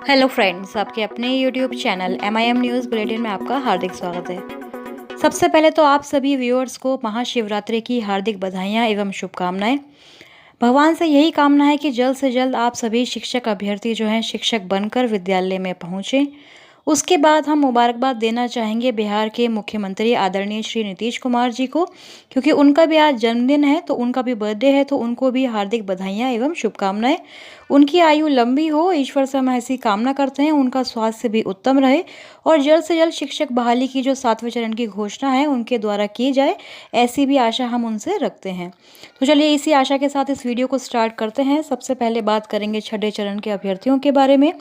Hello friends, आपके अपने YouTube channel MIM news bulletin में आपका हार्दिक स्वागत है। सबसे पहले तो आप सभी व्यूअर्स को महाशिवरात्रि की हार्दिक बधाइयाँ एवं शुभकामनाएं। भगवान से यही कामना है कि जल्द से जल्द आप सभी शिक्षक अभ्यर्थी जो हैं शिक्षक बनकर विद्यालय में पहुँचें। उसके बाद हम मुबारकबाद देना चाहेंगे बिहार के मुख्यमंत्री आदरणीय श्री नीतीश कुमार जी को, क्योंकि उनका भी आज जन्मदिन है, तो उनका भी बर्थडे है, तो उनको भी हार्दिक बधाइयाँ एवं शुभकामनाएं। उनकी आयु लंबी हो, ईश्वर से हम ऐसी कामना करते हैं, उनका स्वास्थ्य भी उत्तम रहे और जल्द से जल्द शिक्षक बहाली की जो 7वें चरण की घोषणा है उनके द्वारा की जाए, ऐसी भी आशा हम उनसे रखते हैं। तो चलिए इसी आशा के साथ इस वीडियो को स्टार्ट करते हैं। सबसे पहले बात करेंगे छठे चरण के अभ्यर्थियों के बारे में,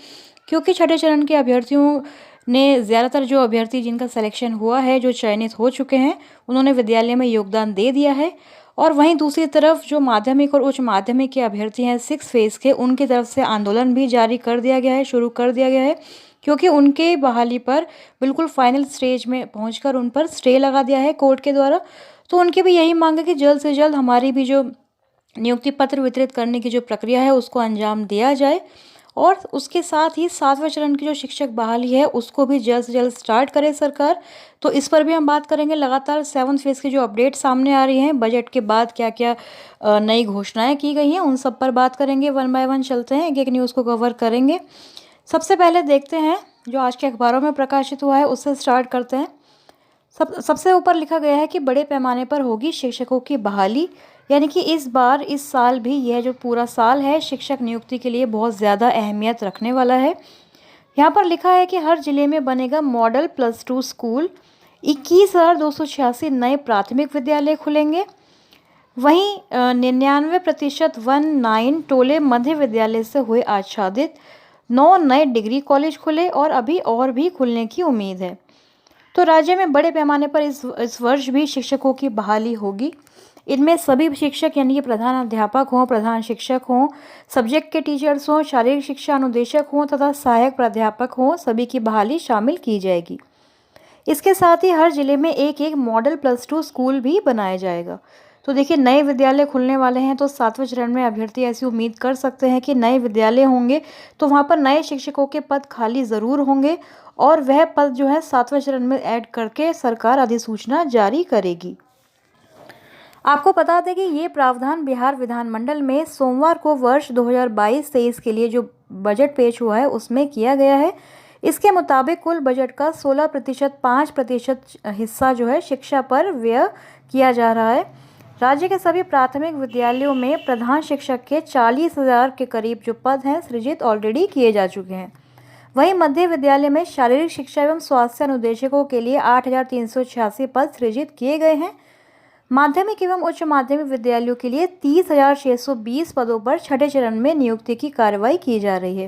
क्योंकि छठे चरण के अभ्यर्थियों ने ज़्यादातर जो अभ्यर्थी जिनका सिलेक्शन हुआ है, जो चयनित हो चुके हैं, उन्होंने विद्यालय में योगदान दे दिया है। और वहीं दूसरी तरफ जो माध्यमिक और उच्च माध्यमिक के अभ्यर्थी हैं 6 फेज़ के, उनकी तरफ से आंदोलन भी जारी कर दिया गया है, शुरू कर दिया गया है, क्योंकि उनके बहाली पर बिल्कुल फाइनल स्टेज में पहुंचकर उन पर स्टे लगा दिया है कोर्ट के द्वारा। तो उनकी भी यही मांग है कि जल्द से जल्द हमारी भी जो नियुक्ति पत्र वितरित करने की जो प्रक्रिया है उसको अंजाम दिया जाए और उसके साथ ही 7वें चरण की जो शिक्षक बहाली है उसको भी जल्द से जल्द स्टार्ट करे सरकार। तो इस पर भी हम बात करेंगे। लगातार 7th फेज़ की जो अपडेट सामने आ रही हैं, बजट के बाद क्या क्या नई घोषणाएं की गई हैं, उन सब पर बात करेंगे। वन बाय वन चलते हैं, एक एक न्यूज़ को कवर करेंगे। सबसे पहले देखते हैं जो आज के अखबारों में प्रकाशित हुआ है, उससे स्टार्ट करते हैं। सबसे ऊपर लिखा गया है कि बड़े पैमाने पर होगी शिक्षकों की बहाली, यानी कि इस साल भी यह जो पूरा साल है शिक्षक नियुक्ति के लिए बहुत ज़्यादा अहमियत रखने वाला है। यहाँ पर लिखा है कि हर जिले में बनेगा मॉडल +2 स्कूल, 21,286 नए प्राथमिक विद्यालय खुलेंगे। वहीं 99% 19 टोले मध्य विद्यालय से हुए आच्छादित, 9 नए डिग्री कॉलेज खुले और अभी और भी खुलने की उम्मीद है। तो राज्य में बड़े पैमाने पर इस वर्ष भी शिक्षकों की बहाली होगी। इनमें सभी शिक्षक यानी कि प्रधान अध्यापक हों, प्रधान शिक्षक हों, सब्जेक्ट के टीचर्स हों, शारीरिक शिक्षा अनुदेशक हों तथा सहायक प्राध्यापक हों, सभी की बहाली शामिल की जाएगी। इसके साथ ही हर जिले में एक एक मॉडल +2 स्कूल भी बनाया जाएगा। तो देखिए, नए विद्यालय खुलने वाले हैं, तो 7वें चरण में अभ्यर्थी ऐसी उम्मीद कर सकते हैं कि नए विद्यालय होंगे तो वहाँ पर नए शिक्षकों के पद खाली ज़रूर होंगे और वह पद जो है 7वें चरण में ऐड करके सरकार अधिसूचना जारी करेगी। आपको बता दें कि ये प्रावधान बिहार विधानमंडल में सोमवार को वर्ष 2022-23 के लिए जो बजट पेश हुआ है उसमें किया गया है। इसके मुताबिक कुल बजट का 16% 5% हिस्सा जो है शिक्षा पर व्यय किया जा रहा है। राज्य के सभी प्राथमिक विद्यालयों में प्रधान शिक्षक के 40,000 के करीब जो पद हैं सृजित ऑलरेडी किए जा चुके हैं। वहीं मध्य विद्यालय में शारीरिक शिक्षा एवं स्वास्थ्य अनुदेशकों के लिए 8,386 पद सृजित किए गए हैं। माध्यमिक एवं उच्च माध्यमिक विद्यालयों के लिए 30,620 पदों पर छठे चरण में नियुक्ति की कार्रवाई की जा रही है।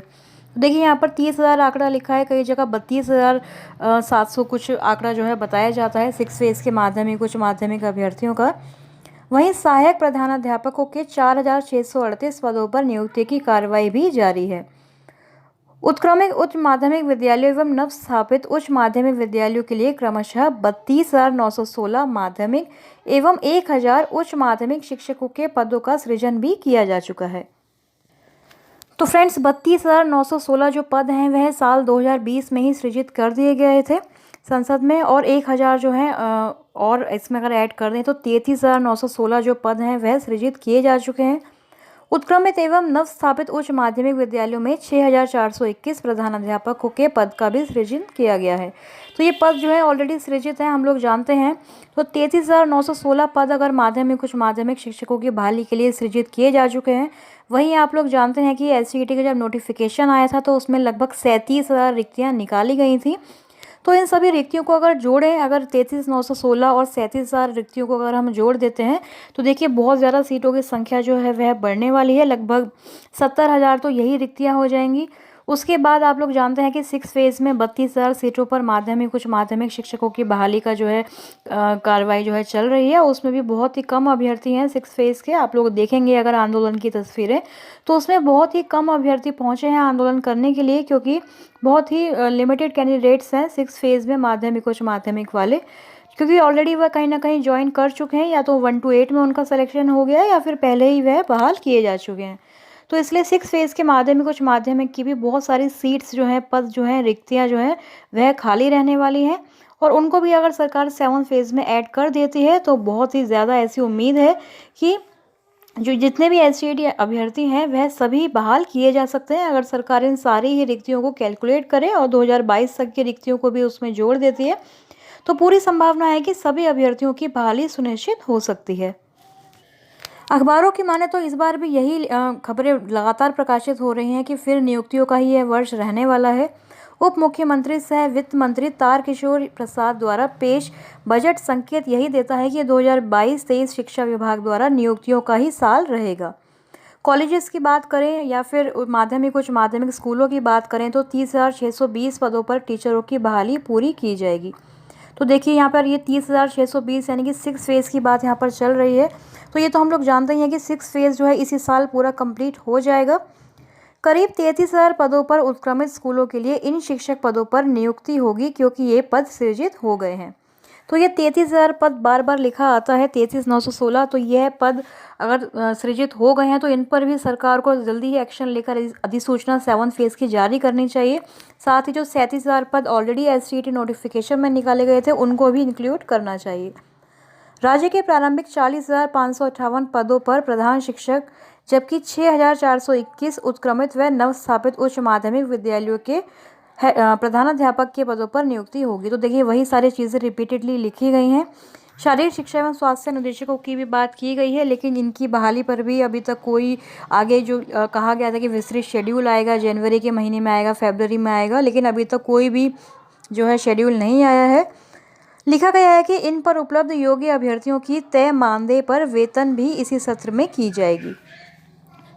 देखिए, यहाँ पर 30,000 आंकड़ा लिखा है, कई जगह 32,700 कुछ आंकड़ा जो है बताया जाता है 6 फेज़ के माध्यमिक उच्च माध्यमिक अभ्यर्थियों का। वहीं सहायक प्रधानाध्यापकों के 4,638 पदों पर नियुक्ति की कार्रवाई भी जारी है। उत्क्रमित उच्च माध्यमिक विद्यालयों एवं नव स्थापित उच्च माध्यमिक विद्यालयों के लिए क्रमशः 32,916 माध्यमिक एवं 1,000 उच्च माध्यमिक शिक्षकों के पदों का सृजन भी किया जा चुका है। तो फ्रेंड्स, 32,916 जो पद हैं वह साल 2020 में ही सृजित कर दिए गए थे संसद में, और 1,000 जो हैं और इसमें अगर ऐड कर दें तो 33,916 जो पद हैं वह सृजित किए जा चुके हैं। उत्क्रमित एवं नव स्थापित उच्च माध्यमिक विद्यालयों में 6,421 प्रधानाध्यापकों के पद का भी सृजन किया गया है। तो ये पद जो है ऑलरेडी सृजित हैं, हम लोग जानते हैं। तो 33,916 पद अगर माध्यमिक उच्च माध्यमिक शिक्षकों की बहाली के लिए सृजित किए जा चुके हैं। वहीं आप लोग जानते हैं कि SCET का जब नोटिफिकेशन आया था तो उसमें लगभग 37,000 रिक्तियाँ निकाली गई थी। तो इन सभी रिक्तियों को अगर जोड़ें, अगर 33,916 और 37,000 रिक्तियों को अगर हम जोड़ देते हैं तो देखिए बहुत ज़्यादा सीटों की संख्या जो है वह बढ़ने वाली है। लगभग 70,000 तो यही रिक्तियां हो जाएंगी। उसके बाद आप लोग जानते हैं कि 6 फेज़ में 32,000 सीटों पर माध्यमिक उच्च माध्यमिक शिक्षकों की बहाली का जो है कार्रवाई जो है चल रही है। उसमें भी बहुत ही कम अभ्यर्थी हैं 6 फेज़ के। आप लोग देखेंगे अगर आंदोलन की तस्वीरें तो उसमें बहुत ही कम अभ्यर्थी पहुंचे हैं आंदोलन करने के लिए, क्योंकि बहुत ही लिमिटेड कैंडिडेट्स हैं 6 फेज़ में माध्यमिक उच्च माध्यमिक वाले, क्योंकि ऑलरेडी वह कहीं ना कहीं ज्वाइन कर चुके हैं, या तो 1 to 8 में उनका सिलेक्शन हो गया है या फिर पहले ही वह बहाल किए जा चुके हैं। तो इसलिए 6 फेज़ के माध्यमिक उच्च माध्यमिक की भी बहुत सारी सीट्स जो हैं, पद जो हैं, रिक्तियाँ जो हैं, वह खाली रहने वाली हैं और उनको भी अगर सरकार 7 फेज़ में ऐड कर देती है तो बहुत ही ज़्यादा ऐसी उम्मीद है कि जो जितने भी एसटीईटी अभ्यर्थी हैं वह सभी बहाल किए जा सकते हैं अगर सरकार इन सारी ही रिक्तियों को कैलकुलेट करे और 2022 तक की रिक्तियों को भी उसमें जोड़ देती है तो पूरी संभावना है कि सभी अभ्यर्थियों की बहाली सुनिश्चित हो सकती है। अखबारों की माने तो इस बार भी यही खबरें लगातार प्रकाशित हो रही हैं कि फिर नियुक्तियों का ही यह वर्ष रहने वाला है। उप मुख्यमंत्री सह वित्त मंत्री तारकिशोर प्रसाद द्वारा पेश बजट संकेत यही देता है कि 2022-23 शिक्षा विभाग द्वारा नियुक्तियों का ही साल रहेगा। कॉलेजेस की बात करें या फिर माध्यमिक उच्च माध्यमिक स्कूलों की बात करें तो 30,620 पदों पर टीचरों की बहाली पूरी की जाएगी। तो देखिए यहाँ पर ये 30,620 यानी कि 6 फेज़ की बात यहाँ पर चल रही है। तो ये तो हम लोग जानते ही हैं कि 6 फेज़ जो है इसी साल पूरा कंप्लीट हो जाएगा। करीब 33,000 पदों पर उत्क्रमित स्कूलों के लिए इन शिक्षक पदों पर नियुक्ति होगी क्योंकि ये पद सृजित हो गए हैं। तो ये 33,000 पद बार बार लिखा आता है 33,916। तो यह पद अगर सृजित हो गए हैं तो इन पर भी सरकार को जल्दी ही एक्शन लेकर अधिसूचना 7 फेज़ की जारी करनी चाहिए। साथ ही जो 37,000 पद ऑलरेडी एसटीईटी नोटिफिकेशन में निकाले गए थे उनको भी इंक्लूड करना चाहिए। राज्य के प्रारंभिक 40,558 पदों पर प्रधान शिक्षक जबकि 6,421 उत्क्रमित व नवस्थापित उच्च माध्यमिक विद्यालयों के प्रधानाध्यापक के पदों पर नियुक्ति होगी। तो देखिए वही सारी चीज़ें रिपीटेडली लिखी गई हैं। शारीरिक शिक्षा एवं स्वास्थ्य निदेशकों की भी बात की गई है लेकिन इनकी बहाली पर भी अभी तक कोई आगे जो कहा गया था कि विस्तृत शेड्यूल आएगा, जनवरी के महीने में आएगा, फरवरी में आएगा, लेकिन अभी तक कोई भी जो है शेड्यूल नहीं आया है। लिखा गया है कि इन पर उपलब्ध योग्य अभ्यर्थियों की तय मानदेय पर वेतन भी इसी सत्र में की जाएगी।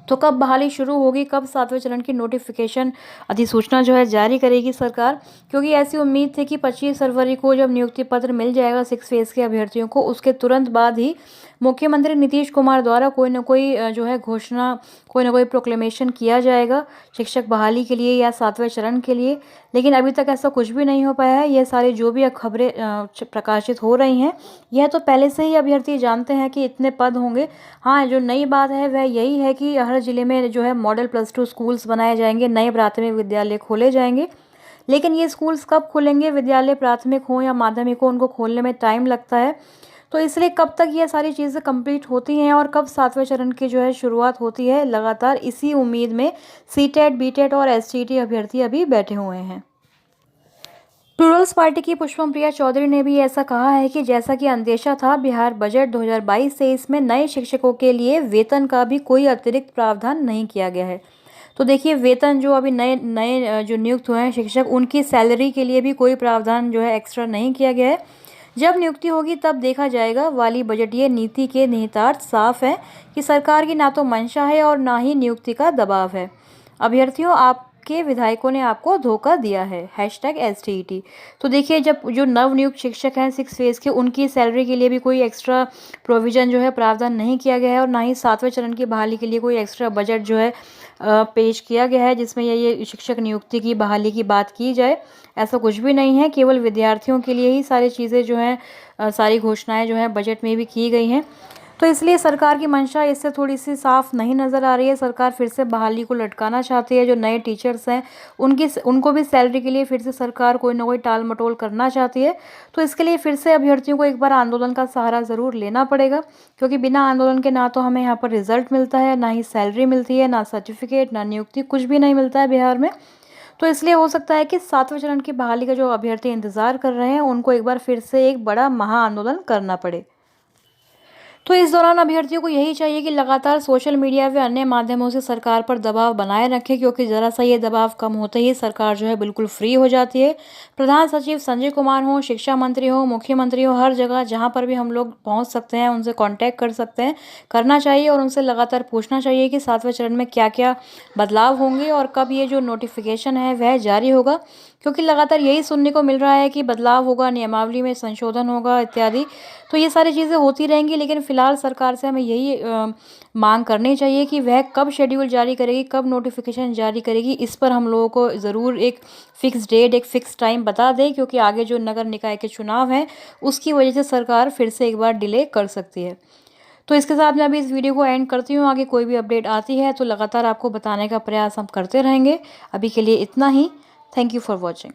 तो कब बहाली शुरू होगी, कब 7वें चरण की नोटिफिकेशन अधिसूचना जो है जारी करेगी सरकार, क्योंकि ऐसी उम्मीद थी कि 25 फरवरी को जब नियुक्ति पत्र मिल जाएगा 6 फेज़ के अभ्यर्थियों को उसके तुरंत बाद ही मुख्यमंत्री नीतीश कुमार द्वारा कोई न कोई जो है घोषणा, कोई न कोई प्रोक्लेमेशन किया जाएगा शिक्षक बहाली के लिए या 7वें चरण के लिए, लेकिन अभी तक ऐसा कुछ भी नहीं हो पाया है। ये सारी जो भी खबरें प्रकाशित हो रही हैं यह तो पहले से ही अभ्यर्थी जानते हैं कि इतने पद होंगे। हाँ, जो नई बात है वह यही है कि हर जिले में जो है मॉडल +2 स्कूल्स बनाए जाएंगे, नए प्राथमिक विद्यालय खोले जाएंगे, लेकिन ये स्कूल्स कब खुलेंगे, विद्यालय प्राथमिक हो या माध्यमिक हो, उनको खोलने में टाइम लगता है। तो इसलिए कब तक ये सारी चीज़ें कंप्लीट होती हैं और कब 7वें चरण की जो है शुरुआत होती है, लगातार इसी उम्मीद में सीटेट, बीटेट और एसटीईटी अभ्यर्थी अभी बैठे हुए हैं। प्लूरल्स पार्टी की पुष्पम प्रिया चौधरी ने भी ऐसा कहा है कि जैसा कि अंदेशा था, बिहार बजट 2022-23 में नए शिक्षकों के लिए वेतन का भी कोई अतिरिक्त प्रावधान नहीं किया गया है। तो देखिए वेतन जो अभी नए नए जो नियुक्त हुए हैं शिक्षक, उनकी सैलरी के लिए भी कोई प्रावधान जो है एक्स्ट्रा नहीं किया गया है। जब नियुक्ति होगी तब देखा जाएगा। वाली बजटीय नीति के निहितार्थ साफ है कि सरकार की ना तो मंशा है और ना ही नियुक्ति का दबाव है। अभ्यर्थियों, आपके विधायकों ने आपको धोखा दिया है। #STET। तो देखिए जब जो नवनियुक्त शिक्षक हैं 6 फेज़ के, उनकी सैलरी के लिए भी कोई एक्स्ट्रा प्रोविज़न जो है प्रावधान नहीं किया गया है और ना ही 7वें चरण की बहाली के लिए कोई एक्स्ट्रा बजट जो है पेश किया गया है जिसमें ये शिक्षक नियुक्ति की बहाली की बात की जाए। ऐसा कुछ भी नहीं है, केवल विद्यार्थियों के लिए ही सारी चीज़ें जो हैं सारी घोषणाएं जो हैं बजट में भी की गई हैं। तो इसलिए सरकार की मंशा इससे थोड़ी सी साफ नहीं नज़र आ रही है। सरकार फिर से बहाली को लटकाना चाहती है। जो नए टीचर्स हैं उनको भी सैलरी के लिए फिर से सरकार कोई ना कोई टाल मटोल करना चाहती है। तो इसके लिए फिर से अभ्यर्थियों को एक बार आंदोलन का सहारा ज़रूर लेना पड़ेगा, क्योंकि बिना आंदोलन के ना तो हमें यहाँ पर रिजल्ट मिलता है, ना ही सैलरी मिलती है, ना सर्टिफिकेट, ना नियुक्ति, कुछ भी नहीं मिलता है बिहार में। तो इसलिए हो सकता है कि 7वें चरण की बहाली का जो अभ्यर्थी इंतज़ार कर रहे हैं उनको एक बार फिर से एक बड़ा महा आंदोलन करना पड़े। तो इस दौरान अभ्यर्थियों को यही चाहिए कि लगातार सोशल मीडिया व अन्य माध्यमों से सरकार पर दबाव बनाए रखें, क्योंकि ज़रा सा ये दबाव कम होते ही सरकार जो है बिल्कुल फ्री हो जाती है। प्रधान सचिव संजय कुमार हो, शिक्षा मंत्री हो, मुख्यमंत्री हो, हर जगह जहाँ पर भी हम लोग पहुँच सकते हैं उनसे कॉन्टैक्ट कर सकते हैं, करना चाहिए और उनसे लगातार पूछना चाहिए कि 7वें चरण में क्या क्या बदलाव होंगे और कब ये जो नोटिफिकेशन है वह जारी होगा, क्योंकि लगातार यही सुनने को मिल रहा है कि बदलाव होगा, नियमावली में संशोधन होगा इत्यादि। तो ये सारी चीज़ें होती रहेंगी, लेकिन फ़िलहाल सरकार से हमें यही मांग करनी चाहिए कि वह कब शेड्यूल जारी करेगी, कब नोटिफिकेशन जारी करेगी, इस पर हम लोगों को ज़रूर एक फ़िक्स डेट, एक फ़िक्स टाइम बता दें, क्योंकि आगे जो नगर निकाय के चुनाव हैं उसकी वजह से सरकार फिर से एक बार डिले कर सकती है। तो इसके साथ मैं अभी इस वीडियो को एंड करती हूँ। आगे कोई भी अपडेट आती है तो लगातार आपको बताने का प्रयास हम करते रहेंगे। अभी के लिए इतना ही। Thank you for watching.